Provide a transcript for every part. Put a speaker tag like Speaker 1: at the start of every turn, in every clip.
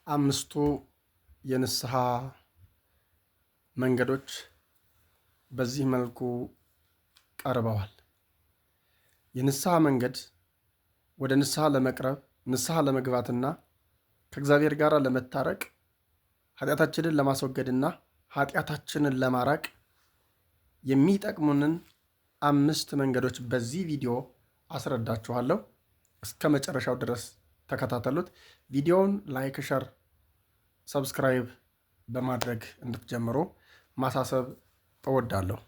Speaker 1: አምስቱ የንስሐ መንገዶች በዚህ መልኩ ቀርበዋል። የንስሐ መንገድ ወደ ንስሐ ለመቅረብ ንስሐ ለመግባትና ከእግዚአብሔር ጋር ለመታረቅ ኃጢአታችንን ለማስወገድና ኃጢአታችንን ለማራቅ የሚጠቅሙንን 5 መንገዶች በዚህ ቪዲዮ አስረዳችኋለሁ። እስከ መጨረሻው ድረስ ተከታተሉት። ቪዲዮውን ላይክ፣ ሸር፣ ሰብስክራይብ በማድረግ እንድትጀምሩ ማሳሰብ እወዳለሁ።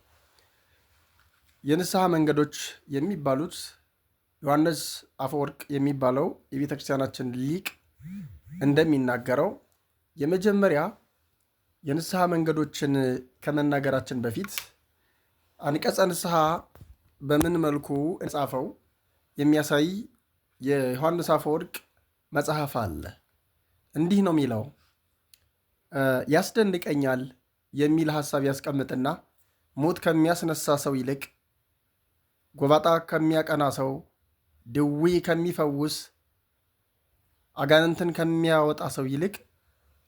Speaker 1: የንስሐ መንገዶች የሚባሉት ዮሐንስ አፈወርቅ የሚባለው የቤተ ክርስቲያናችን ሊቅ እንደሚናገረው የመጀመሪያ የንስሐ መንገዶችን ከመናገራችን በፊት አንቀጸ ንስሐ በምን መልኩ እንጻፈው የሚያሳይ የዮሐንስ አፈወርቅ መጽሐፍ አለ። እንዲህ ነው የሚለው። ያስደንቀኛል የሚል ሐሳብ ያስቀምጥና ሞት ከሚያስነሳ ሰው ይልቅ ጎባጣ ከሚያቀና ሰው፣ ድዊ ከሚፈውስ፣ አጋንንትን ከሚያወጣ ሰው ይልቅ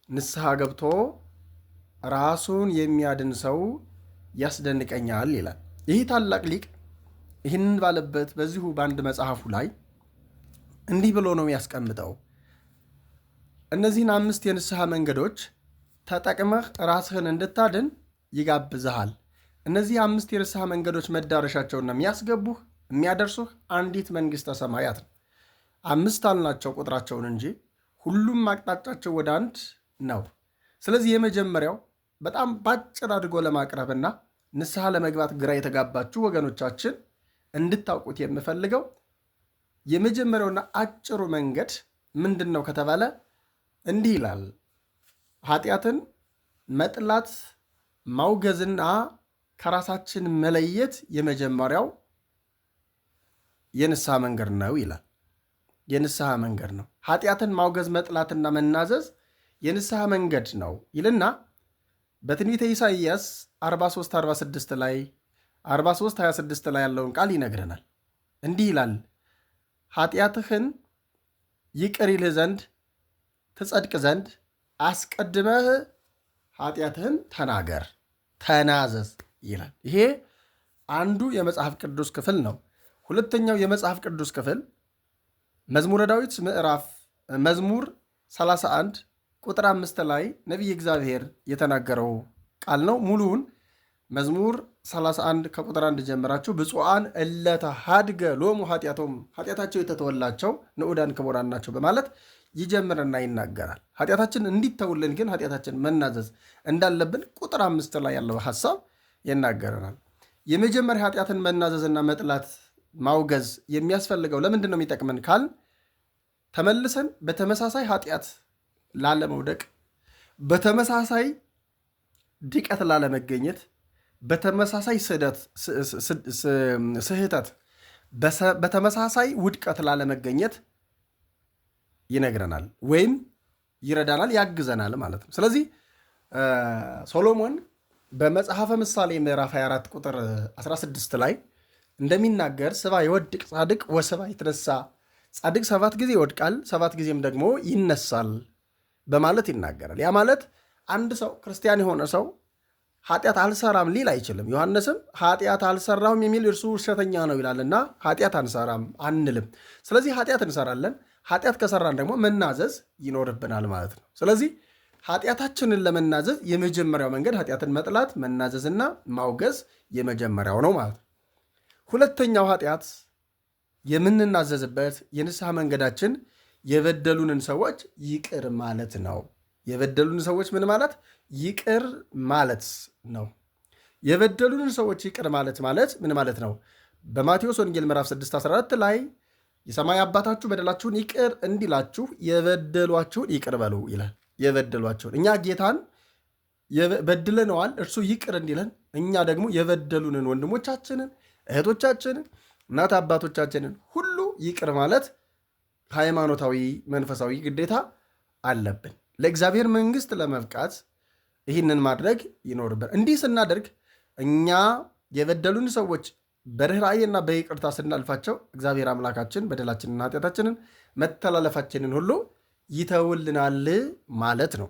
Speaker 1: ንስሐ ገብቶ ራሱን የሚያድን ሰው ያስደንቀኛል ይላል። ይህ ታላቅ ሊቅ ይህንን ባለበት በዚሁ በአንድ መጽሐፉ ላይ እንዲህ ብሎ ነው ያስቀምጠው። እነዚህን 5 የንስሐ መንገዶች ተጠቅመህ ራስህን እንድታድን ይጋብዝሃል። እነዚህ 5 የንስሐ መንገዶች መዳረሻቸውና የሚያስገቡህ የሚያደርሱህ አንዲት መንግሥተ ሰማያት ነው። 5 አልናቸው ቁጥራቸውን እንጂ ሁሉም አቅጣጫቸው ወደ አንድ ነው። ስለዚህ የመጀመሪያው በጣም ባጭር አድርጎ ለማቅረብና ንስሐ ለመግባት ግራ የተጋባችሁ ወገኖቻችን እንድታውቁት የምፈልገው የመጀመሪያውና አጭሩ መንገድ ምንድን ነው ከተባለ እንዲህ ይላል። ኃጢአትን መጥላት ማውገዝና ከራሳችን መለየት የመጀመሪያው የንስሐ መንገድ ነው ይላል። የንስሐ መንገድ ነው። ኃጢአትን ማውገዝ መጥላትና መናዘዝ የንስሐ መንገድ ነው ይልና በትንቢተ ኢሳይያስ 43:46 ላይ 43:26 ላይ ያለውን ቃል ይነግረናል። እንዲህ ይላል፣ ኃጢአትህን ይቅር ይልህ ዘንድ ትጸድቅ ዘንድ አስቀድመህ ኃጢአትህን ተናገር ተናዘዝ ይላል። ይሄ አንዱ የመጽሐፍ ቅዱስ ክፍል ነው። ሁለተኛው የመጽሐፍ ቅዱስ ክፍል መዝሙረ ዳዊት መዝሙር 31 ቁጥር 5 ላይ ነቢይ እግዚአብሔር የተናገረው ቃል ነው። ሙሉውን መዝሙር 31 ከቁጥር 1 ጀምራችሁ ብፁዓን እለ ተሃድገ ሎሙ ኃጢአቶም ኃጢአታቸው የተተወላቸው ንዑዳን ክቡራን ናቸው በማለት ይጀምርና ይናገራል። ኃጢአታችን እንዲተውልን ግን ኃጢአታችን መናዘዝ እንዳለብን ቁጥር 5 ላይ ያለው ሐሳብ ይናገረናል። የመጀመሪያ ኃጢአትን መናዘዝና መጥላት ማውገዝ የሚያስፈልገው ለምንድን ነው የሚጠቅመን ካል ተመልሰን በተመሳሳይ ኃጢአት ላለመውደቅ፣ በተመሳሳይ ድቀት ላለመገኘት፣ በተመሳሳይ ስህተት በተመሳሳይ ውድቀት ላለመገኘት ይነግረናል ወይም ይረዳናል፣ ያግዘናል ማለት ነው። ስለዚህ ሶሎሞን በመጽሐፈ ምሳሌ ምዕራፍ 24 ቁጥር 16 ላይ እንደሚናገር ስባ ይወድቅ ጻድቅ ወስባ ይትነሳ፣ ጻድቅ 7 ጊዜ ይወድቃል 7 ጊዜም ደግሞ ይነሳል በማለት ይናገራል። ያ ማለት አንድ ሰው ክርስቲያን የሆነ ሰው ኃጢአት አልሰራም ሊል አይችልም። ዮሐንስም ኃጢአት አልሰራሁም የሚል እርሱ ውሸተኛ ነው ይላልና ኃጢአት አንሰራም አንልም። ስለዚህ ኃጢአት እንሰራለን። ኃጢአት ከሰራን ደግሞ መናዘዝ ይኖርብናል ማለት ነው። ስለዚህ ኃጢአታችንን ለመናዘዝ የመጀመሪያው መንገድ ኃጢአትን መጥላት መናዘዝና ማውገዝ የመጀመሪያው ነው ማለት ነው። ሁለተኛው ኃጢአት የምንናዘዝበት የንስሐ መንገዳችን የበደሉንን ሰዎች ይቅር ማለት ነው። የበደሉንን ሰዎች ምን ማለት? ይቅር ማለት ነው። የበደሉንን ሰዎች ይቅር ማለት ምን ማለት ነው? በማቴዎስ ወንጌል ምዕራፍ 6:14 ላይ የሰማይ አባታችሁ በደላችሁን ይቅር እንዲላችሁ የበደሏችሁን ይቅር በሉ ይላል። የበደሏችሁን እኛ ጌታን በድለነዋል፣ እርሱ ይቅር እንዲለን እኛ ደግሞ የበደሉንን ወንድሞቻችንን፣ እህቶቻችንን፣ እናት አባቶቻችንን ሁሉ ይቅር ማለት ሃይማኖታዊ መንፈሳዊ ግዴታ አለብን። ለእግዚአብሔር መንግሥት ለመብቃት ይህንን ማድረግ ይኖርብን። እንዲህ ስናደርግ እኛ የበደሉን ሰዎች በርኅራኄና በይቅርታ ስናልፋቸው እግዚአብሔር አምላካችን በደላችንና ኃጢአታችንን መተላለፋችንን ሁሉ ይተውልናል ማለት ነው።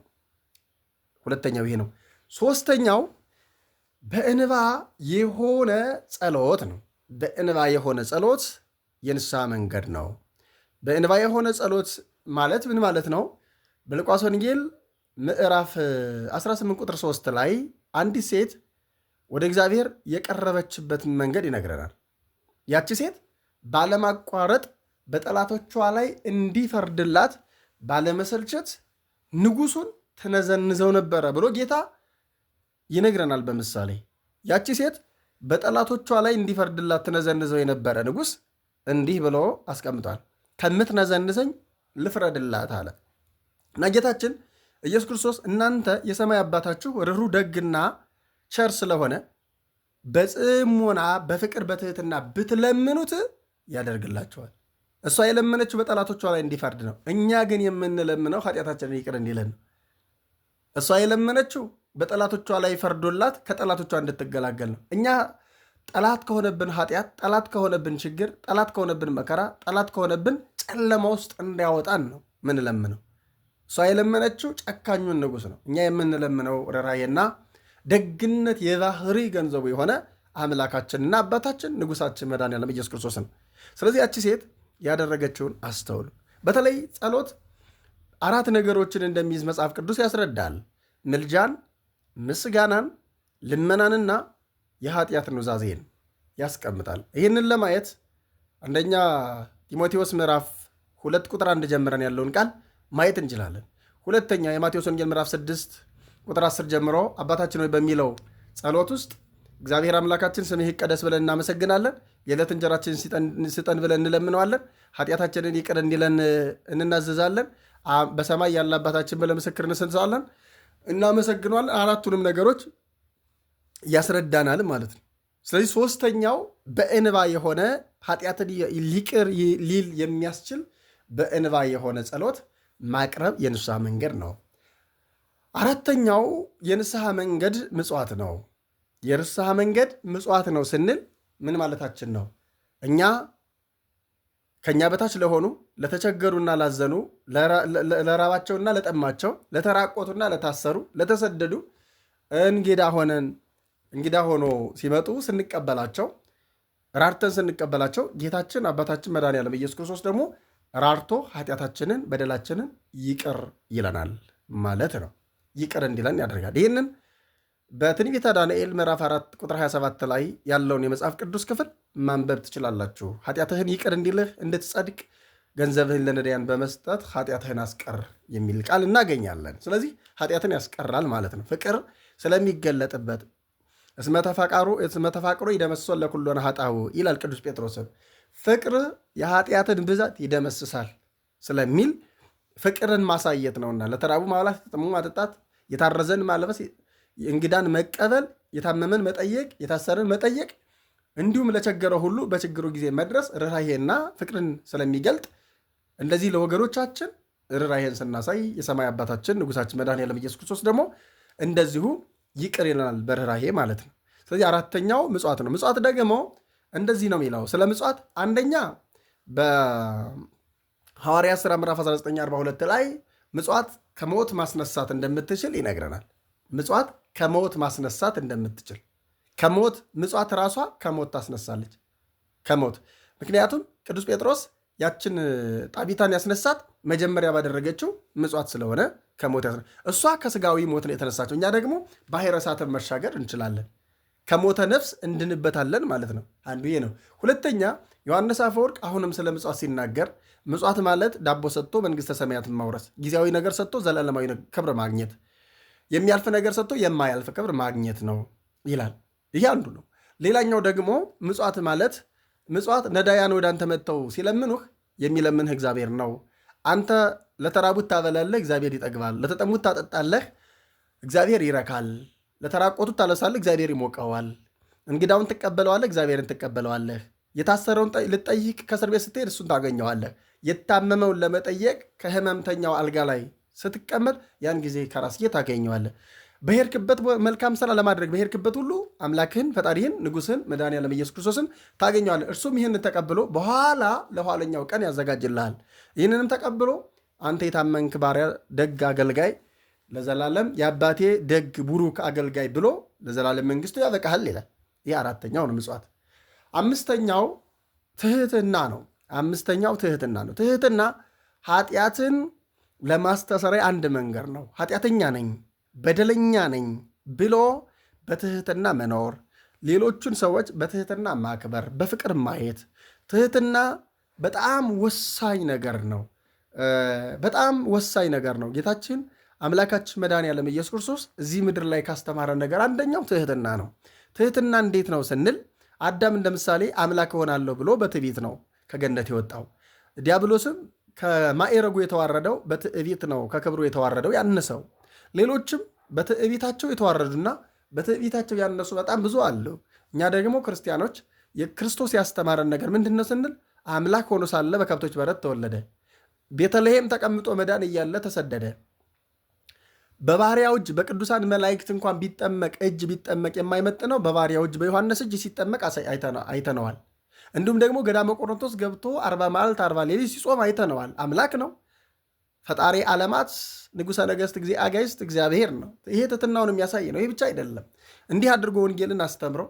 Speaker 1: ሁለተኛው ይሄ ነው። ሶስተኛው በእንባ የሆነ ጸሎት ነው። በእንባ የሆነ ጸሎት የንስሐ መንገድ ነው። በእንባ የሆነ ጸሎት ማለት ምን ማለት ነው? በሉቃስ ወንጌል ምዕራፍ 18 ቁጥር 3 ላይ አንዲት ሴት ወደ እግዚአብሔር የቀረበችበትን መንገድ ይነግረናል። ያቺ ሴት ባለማቋረጥ በጠላቶቿ ላይ እንዲፈርድላት ባለመሰልቸት ንጉሱን ትነዘንዘው ነበረ ብሎ ጌታ ይነግረናል በምሳሌ። ያቺ ሴት በጠላቶቿ ላይ እንዲፈርድላት ትነዘንዘው የነበረ ንጉሥ እንዲህ ብሎ አስቀምጧል። ከምትነዘንዘኝ ልፍረድላት አለ እና ጌታችን ኢየሱስ ክርስቶስ እናንተ የሰማይ አባታችሁ ርኅሩህ ደግና ቸር ስለሆነ በጽሞና በፍቅር በትህትና ብትለምኑት ያደርግላቸዋል። እሷ የለመነችው በጠላቶቿ ላይ እንዲፈርድ ነው። እኛ ግን የምንለምነው ኃጢአታችንን ይቅር እንዲለን ነው። እሷ የለመነችው በጠላቶቿ ላይ ፈርዶላት ከጠላቶቿ እንድትገላገል ነው። እኛ ጠላት ከሆነብን ኃጢአት፣ ጠላት ከሆነብን ችግር፣ ጠላት ከሆነብን መከራ፣ ጠላት ከሆነብን ጨለማ ውስጥ እንዲያወጣን ነው ምንለምነው። እሷ የለመነችው ጨካኙን ንጉሥ ነው። እኛ የምንለምነው ርኅራኄና ደግነት የባህሪ ገንዘቡ የሆነ አምላካችንና አባታችን ንጉሳችን መድኃኔዓለም ኢየሱስ ክርስቶስ ነው። ስለዚህ ያቺ ሴት ያደረገችውን አስተውሉ። በተለይ ጸሎት 4 ነገሮችን እንደሚይዝ መጽሐፍ ቅዱስ ያስረዳል። ምልጃን፣ ምስጋናን፣ ልመናንና የኃጢአት ኑዛዜን ያስቀምጣል። ይህንን ለማየት አንደኛ ጢሞቴዎስ ምዕራፍ 2 ቁጥር 1 ጀምረን ያለውን ቃል ማየት እንችላለን። ሁለተኛ የማቴዎስ ወንጌል ምዕራፍ 6 ቁጥር 10 ጀምሮ አባታችን ሆይ በሚለው ጸሎት ውስጥ እግዚአብሔር አምላካችን ስምህ ይቀደስ ብለን እናመሰግናለን። የዕለት እንጀራችንን ስጠን ብለን እንለምነዋለን። ኃጢአታችንን ይቅር እንዲለን እንናዘዛለን። በሰማይ ያለ አባታችን ብለን ምስክር እንሰንሰዋለን፣ እናመሰግነዋለን። 4ቱንም ነገሮች ያስረዳናል ማለት ነው። ስለዚህ ሶስተኛው በእንባ የሆነ ኃጢአትን ሊቅር ሊል የሚያስችል በእንባ የሆነ ጸሎት ማቅረብ የንስሐ መንገድ ነው። 4ተኛው የንስሐ መንገድ ምጽዋት ነው። የንስሐ መንገድ ምጽዋት ነው ስንል ምን ማለታችን ነው? እኛ ከእኛ በታች ለሆኑ ለተቸገሩና ላዘኑ፣ ለራባቸውና ለጠማቸው፣ ለተራቆቱና ለታሰሩ፣ ለተሰደዱ እንግዳ ሆኖ ሲመጡ ስንቀበላቸው፣ ራርተን ስንቀበላቸው ጌታችን አባታችን መድኃኔዓለም ኢየሱስ ክርስቶስ ደግሞ ራርቶ ኃጢአታችንን በደላችንን ይቅር ይለናል ማለት ነው። ይቅር እንዲለን ያደርጋል። ይህንን በትንቢተ ዳንኤል ምዕራፍ 4 ቁጥር 27 ላይ ያለውን የመጽሐፍ ቅዱስ ክፍል ማንበብ ትችላላችሁ። ኃጢአትህን ይቅር እንዲልህ እንድትጸድቅ ገንዘብህን ለነዳያን በመስጠት ኃጢአትህን አስቀር የሚል ቃል እናገኛለን። ስለዚህ ኃጢአትን ያስቀራል ማለት ነው። ፍቅር ስለሚገለጥበት እስመ ተፋቅሮ ይደመስሶን ለኩሎነ ኃጣው ይላል ቅዱስ ጴጥሮስን። ፍቅር የኃጢአትን ብዛት ይደመስሳል ስለሚል ፍቅርን ማሳየት ነውና ለተራቡ ማብላት፣ የተጠሙ ማጠጣት፣ የታረዘን ማልበስ፣ እንግዳን መቀበል፣ የታመመን መጠየቅ፣ የታሰረን መጠየቅ፣ እንዲሁም ለቸገረው ሁሉ በችግሩ ጊዜ መድረስ ርኅራኄና ፍቅርን ስለሚገልጥ እንደዚህ ለወገኖቻችን ርኅራኄን ስናሳይ የሰማይ አባታችን ንጉሳችን መድኃኔዓለም ኢየሱስ ክርስቶስ ደግሞ እንደዚሁ ይቅር ይለናል በርኅራኄ ማለት ነው። ስለዚህ 4ተኛው ምጽዋት ነው። ምጽዋት ደግሞ እንደዚህ ነው የሚለው ስለ ምጽዋት አንደኛ በሐዋርያት ሥራ ምዕራፍ 1942 ላይ ምጽዋት ከሞት ማስነሳት እንደምትችል ይነግረናል። ምጽዋት ከሞት ማስነሳት እንደምትችል ከሞት ምጽዋት ራሷ ከሞት ታስነሳለች። ከሞት ምክንያቱም ቅዱስ ጴጥሮስ ያችን ጣቢታን ያስነሳት መጀመሪያ ባደረገችው ምጽዋት ስለሆነ ከሞት እሷ ከስጋዊ ሞት ነው የተነሳቸው። እኛ ደግሞ ባሕረ እሳትን መሻገር እንችላለን። ከሞተ ነፍስ እንድንበታለን ማለት ነው። አንዱ ይሄ ነው። ሁለተኛ ዮሐንስ አፈወርቅ አሁንም ስለ ምጽዋት ሲናገር ምጽዋት ማለት ዳቦ ሰጥቶ መንግሥተ ሰማያትን ማውረስ፣ ጊዜያዊ ነገር ሰጥቶ ዘላለማዊ ክብር ማግኘት፣ የሚያልፍ ነገር ሰጥቶ የማያልፍ ክብር ማግኘት ነው ይላል። ይሄ አንዱ ነው። ሌላኛው ደግሞ ምጽዋት ማለት ምጽዋት ነዳያን ወደ አንተ መጥተው ሲለምኑህ የሚለምንህ እግዚአብሔር ነው። አንተ ለተራቡት ታበላለህ፣ እግዚአብሔር ይጠግባል። ለተጠሙት ታጠጣለህ፣ እግዚአብሔር ይረካል። ለተራቆቱት ታለብሳለህ፣ እግዚአብሔር ይሞቀዋል። እንግዳውን ትቀበለዋለህ፣ እግዚአብሔርን ትቀበለዋለህ። የታሰረውን ልጠይቅ ከእስር ቤት ስትሄድ እሱን ታገኘዋለህ። የታመመውን ለመጠየቅ ከህመምተኛው አልጋ ላይ ስትቀመጥ ያን ጊዜ ከራስጌ ታገኘዋለህ። በሄድክበት መልካም ስራ ለማድረግ በሄድክበት ሁሉ አምላክህን ፈጣሪህን ንጉሥህን መድኃኔዓለም ኢየሱስ ክርስቶስን ታገኘዋለህ። እርሱም ይህንን ተቀብሎ በኋላ ለኋለኛው ቀን ያዘጋጅልሃል። ይህንንም ተቀብሎ አንተ የታመንክ ባሪያ ደግ አገልጋይ ለዘላለም የአባቴ ደግ ቡሩክ አገልጋይ ብሎ ለዘላለም መንግስቱ ያበቃሃል ይላል። ይህ አራተኛው ነው ምጽዋት። አምስተኛው ትህትና ነው። ትህትና ኃጢአትን ለማስተሰረይ አንድ መንገድ ነው። ኃጢአተኛ ነኝ፣ በደለኛ ነኝ ብሎ በትህትና መኖር፣ ሌሎቹን ሰዎች በትህትና ማክበር፣ በፍቅር ማየት። ትህትና በጣም ወሳኝ ነገር ነው። ጌታችን አምላካችን መድኃኔዓለም ኢየሱስ ክርስቶስ እዚህ ምድር ላይ ካስተማረ ነገር አንደኛው ትህትና ነው። ትህትና እንዴት ነው ስንል አዳም እንደ ምሳሌ አምላክ እሆናለሁ ብሎ በትዕቢት ነው ከገነት የወጣው። ዲያብሎስም ከማዕረጉ የተዋረደው በትዕቢት ነው ከክብሩ የተዋረደው ያነሰው። ሌሎችም በትዕቢታቸው የተዋረዱና በትዕቢታቸው ያነሱ በጣም ብዙ አሉ። እኛ ደግሞ ክርስቲያኖች የክርስቶስ ያስተማረን ነገር ምንድን ነው ስንል አምላክ ሆኖ ሳለ በከብቶች በረት ተወለደ። ቤተልሔም ተቀምጦ መዳን እያለ ተሰደደ። በባሪያው እጅ በቅዱሳን መላእክት እንኳን እጅ ቢጠመቅ የማይመጥነው በባሪያው እጅ በዮሐንስ እጅ ሲጠመቅ አይተነዋል። እንዲሁም ደግሞ ገዳመ ቆሮንቶስ ገብቶ 40 መዓልት 40 ሌሊት ሲጾም አይተነዋል። አምላክ ነው። ፈጣሪ ዓለማት ንጉሠ ነገሥት አጋዕዝት እግዚአብሔር ነው። ይሄ ትሕትናውን የሚያሳይ ነው። ይህ ብቻ አይደለም። እንዲህ አድርጎ ወንጌልን አስተምሮ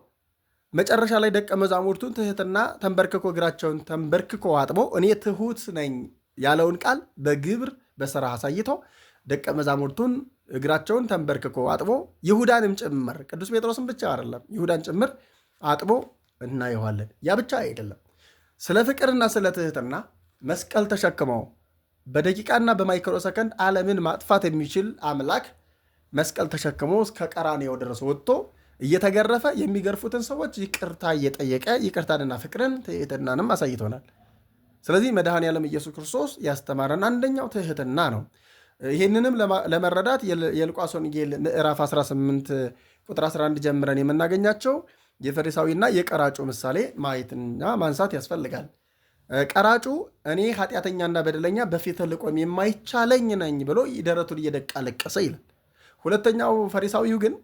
Speaker 1: መጨረሻ ላይ ደቀ መዛሙርቱን ትሕትና ተንበርክኮ እግራቸውን ተንበርክኮ አጥቦ እኔ ትሑት ነኝ ያለውን ቃል በግብር በሥራ አሳይቶ ደቀ መዛሙርቱን እግራቸውን ተንበርክኮ አጥቦ ይሁዳንም ጭምር ቅዱስ ጴጥሮስን ብቻ አይደለም ይሁዳን ጭምር አጥቦ እናየዋለን። ያ ብቻ አይደለም። ስለ ፍቅርና ስለ ትሕትና መስቀል ተሸክመው በደቂቃና በማይክሮ ሰከንድ ዓለምን ማጥፋት የሚችል አምላክ መስቀል ተሸክሞ እስከ ቀራንዮ ድረስ ወጥቶ እየተገረፈ የሚገርፉትን ሰዎች ይቅርታ እየጠየቀ ይቅርታንና ፍቅርን ትሕትናንም አሳይቶናል። ስለዚህ መድኃኔዓለም ኢየሱስ ክርስቶስ ያስተማረን አንደኛው ትሕትና ነው። ይህንንም ለመረዳት የሉቃስ ወንጌል ምዕራፍ 18 ቁጥር 11 ጀምረን የምናገኛቸው የፈሪሳዊና የቀራጩ ምሳሌ ማየትና ማንሳት ያስፈልጋል። ቀራጩ እኔ ኃጢአተኛና በደለኛ በፊትህ ልቆም የማይቻለኝ ነኝ ብሎ ደረቱን እየደቃ ለቀሰ ይላል። ሁለተኛው ፈሪሳዊው ግን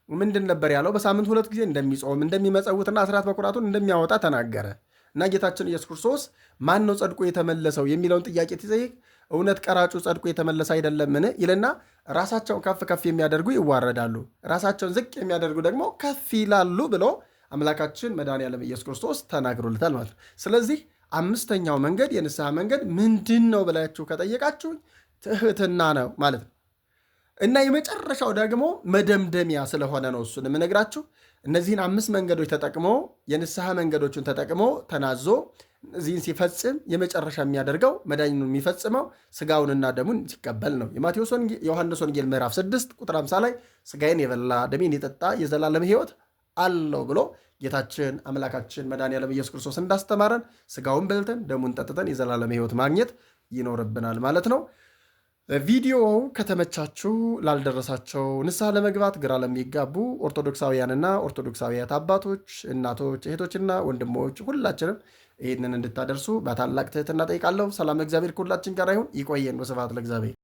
Speaker 1: ምንድን ነበር ያለው? በሳምንት 2 ጊዜ እንደሚጾም እንደሚመጸውትና አስራት በኩራቱን እንደሚያወጣ ተናገረ እና ጌታችን ኢየሱስ ክርስቶስ ማን ነው ጸድቆ የተመለሰው የሚለውን ጥያቄ ሲጠይቅ እውነት ቀራጩ ጸድቆ የተመለሰ አይደለምን ይልና ራሳቸውን ከፍ ከፍ የሚያደርጉ ይዋረዳሉ፣ ራሳቸውን ዝቅ የሚያደርጉ ደግሞ ከፍ ይላሉ ብሎ አምላካችን መድኃኔዓለም ኢየሱስ ክርስቶስ ተናግሮለታል ማለት ነው። ስለዚህ አምስተኛው መንገድ የንስሐ መንገድ ምንድን ነው ብላችሁ ከጠየቃችሁ ትሕትና ነው ማለት ነው። እና የመጨረሻው ደግሞ መደምደሚያ ስለሆነ ነው እሱን የምነግራችሁ። እነዚህን 5 መንገዶች ተጠቅሞ የንስሐ መንገዶቹን ተጠቅሞ ተናዞ እዚህን ሲፈጽም የመጨረሻ የሚያደርገው መዳኙን የሚፈጽመው ስጋውንና ደሙን ሲቀበል ነው። የዮሐንስ ወንጌል ምዕራፍ 6 ቁጥር 50 ላይ ስጋዬን የበላ ደሜን የጠጣ የዘላለም ሕይወት አለው ብሎ ጌታችን አምላካችን መድኃኔዓለም ኢየሱስ ክርስቶስ እንዳስተማረን ስጋውን በልተን ደሙን ጠጥተን የዘላለም ሕይወት ማግኘት ይኖርብናል ማለት ነው። ቪዲዮው ከተመቻችሁ ላልደረሳቸው ንስሐ ለመግባት ግራ ለሚጋቡ ኦርቶዶክሳውያንና ኦርቶዶክሳዊያት አባቶች፣ እናቶች፣ እህቶችና ወንድሞች ሁላችንም ይህንን እንድታደርሱ በታላቅ ትሕትና ጠይቃለሁ። ሰላም እግዚአብሔር ከሁላችን ጋር ይሁን። ይቆየን። ወስብሐት ለእግዚአብሔር።